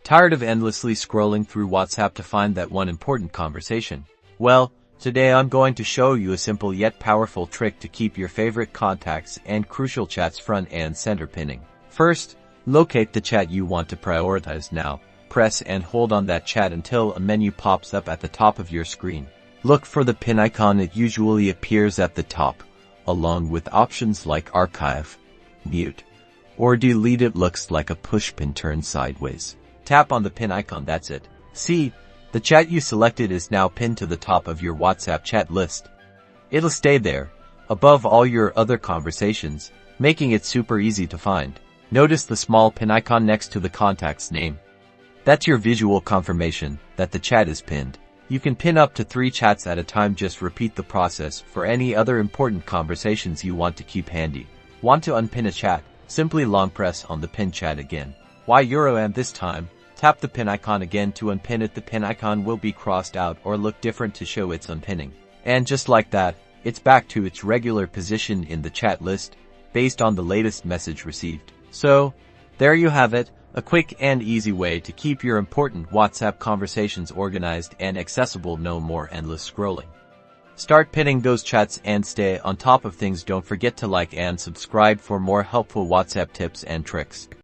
Tired of endlessly scrolling through WhatsApp to find that one important conversation? Well, today I'm going to show you a simple yet powerful trick to keep your favorite contacts and crucial chats front and center pinning. First, locate the chat you want to prioritize now. Press and hold on that chat until a menu pops up at the top of your screen. Look for the pin icon. It usually appears at the top, along with options like archive, mute, or delete. It looks like a push pin turned sideways. Tap on the pin icon, that's it. See, the chat you selected is now pinned to the top of your WhatsApp chat list. It'll stay there, above all your other conversations, making it super easy to find. Notice the small pin icon next to the contact's name. That's your visual confirmation that the chat is pinned. You can pin up to 3 chats at a time. Just repeat the process for any other important conversations you want to keep handy. Want to unpin a chat? Simply long press on the pin chat again. And this time, tap the pin icon again to unpin it. The pin icon will be crossed out or look different to show its unpinning. And just like that, it's back to its regular position in the chat list, based on the latest message received. So, there you have it, a quick and easy way to keep your important WhatsApp conversations organized and accessible. No more endless scrolling. Start pinning those chats and stay on top of things. Don't forget to like and subscribe for more helpful WhatsApp tips and tricks.